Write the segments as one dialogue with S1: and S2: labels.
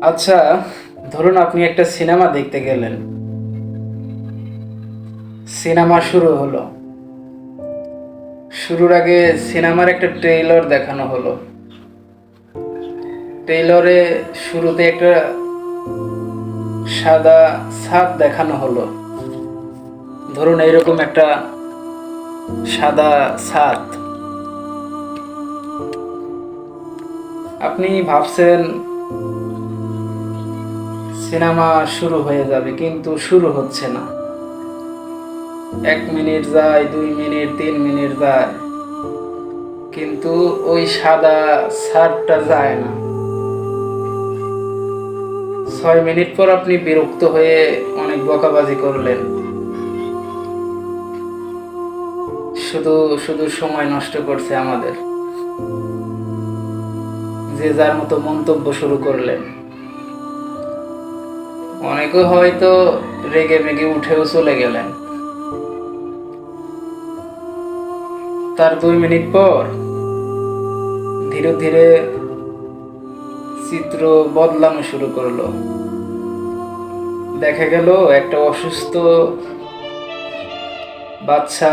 S1: আচ্ছা, ধরুন আপনি একটা সিনেমা দেখতে গেলেন। সিনেমা শুরু হলো। শুরুর আগে সিনেমার একটা ট্রেইলার দেখানো হলো। ট্রেইলারে শুরুতে একটা সাদা ছাদ দেখানো হলো। ধরুন এইরকম একটা সাদা ছাদ। আপনি ভাবছেন সিনেমা শুরু হয়ে যাবে, কিন্তু শুরু হচ্ছে না। 1 মিনিট যায়, 2 মিনিট, 3 মিনিট যায়, কিন্তু ওই সাদা ছাদটা যায় না। 6 মিনিট পর আপনি বিরক্ত হয়ে অনেক বকাবাজি করলেন, শুধু শুধু সময় নষ্ট করছে আমাদের, যে যার মতো মন্তব্য শুরু করলেন। অনেকে হয়তো রেগে মেগে উঠেও চলে গেলেন। তার 2 মিনিট পর ধীরে ধীরে চিত্র বদলানো শুরু করলো। দেখা গেল একটা অসুস্থ বাচ্চা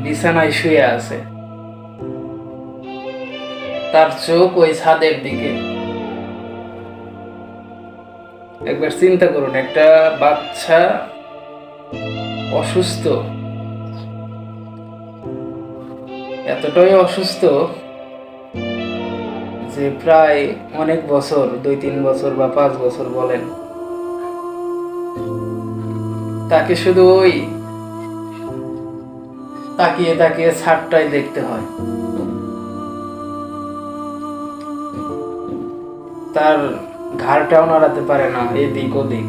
S1: বিছানায় শুয়ে আছে, তার চোখ ওই ছাদের দিকে। একবার চিন্তা করুন, একটা বাচ্চা অসুস্থ, এতটাই অসুস্থ যে প্রায় অনেক বছর, 2-3 বছর বা 5 বছর বলেন, তাকে শুধু ওই তাকিয়ে তাকিয়ে ছাদটাই দেখতে হয়। তার ঘাড়টাও নাড়াতে পারে না এদিক ওদিক।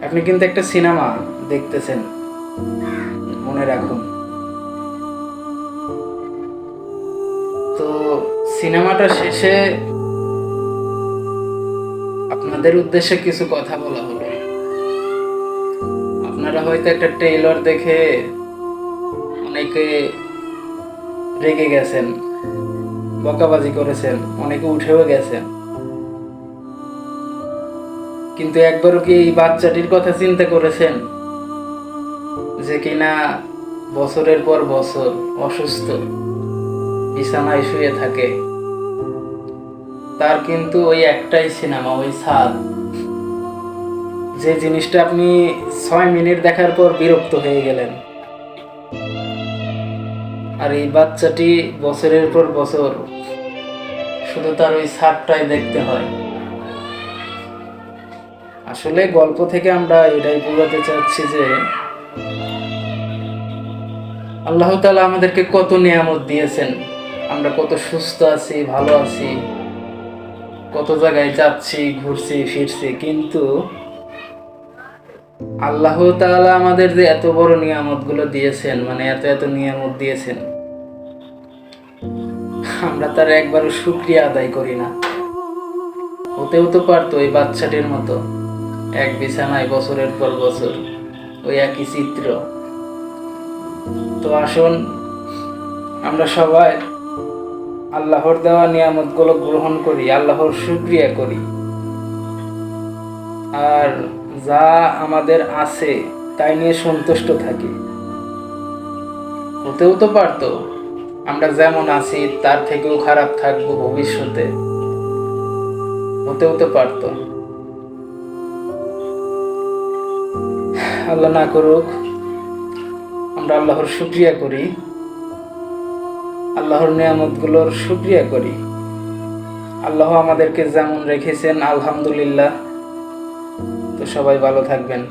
S1: আপনি কিন্তু একটা সিনেমা দেখতেছেন, মনে রাখুন। তো সিনেমাটা শেষে আপনাদের উদ্দেশ্যে কিছু কথা বলা হলো। আপনারা হয়তো একটা ট্রেইলার দেখে অনেকে রেগে গেছেন, বকাবাজি করেছেন, অনেকে উঠেও গেছেন, কিন্তু একবারও কি এই বাচ্চাটির কথা চিন্তা করেছেন যে কিনা বছরের পর বছর অসুস্থ, বিছানায় শুয়ে থাকে? তার কিন্তু ওই একটাই সিনেমা, ওই ছাদ। যে জিনিসটা আপনি 6 মিনিট দেখার পর বিরক্ত হয়ে গেলেন, আর এই বাচ্চাটি বছরের পর বছর শুধু তার ওই ছাদটাই দেখতে হয়। আসলে গল্প থেকে আমরা এটাই বোঝাতে চাচ্ছি যে আল্লাহ তাআলা আমাদেরকে কত নিয়ামত দিয়েছেন। আমরা কত সুস্থ আছি, ভালো আছি, কত জায়গায় যাচ্ছি, ঘুরছি ফিরছি, কিন্তু আল্লাহ তাআলা আমাদের যে এত বড় নিয়ামত গুলো দিয়েছেন, মানে এত এত নিয়ামত দিয়েছেন, আমরা তার একবারও শুকরিয়া আদায় করি না। হতেও তো পারতো ওই বাচ্চাটির মতো, এক বিছানায় বছরের পর বছর, ওই একই চিত্র। তো আসুন আমরা সবাই আল্লাহর দেওয়া নিয়ামত গুলো গ্রহণ করি, আল্লাহর শুকরিয়া করি, আর যা আমাদের আছে তাই নিয়ে সন্তুষ্ট থাকি। হতেও তো পারতো আমরা যেমন আছি তার থেকেও খারাপ থাকবো ভবিষ্যতে, হতেও তো পারতো। আল্লাহ না করুক, আমরা আল্লাহর শুকরিয়া করি, আল্লাহর নিয়ামতগুলোর শুকরিয়া করি। আল্লাহ আমাদেরকে যেমন রেখেছেন আলহামদুলিল্লাহ। তো সবাই ভালো থাকবেন।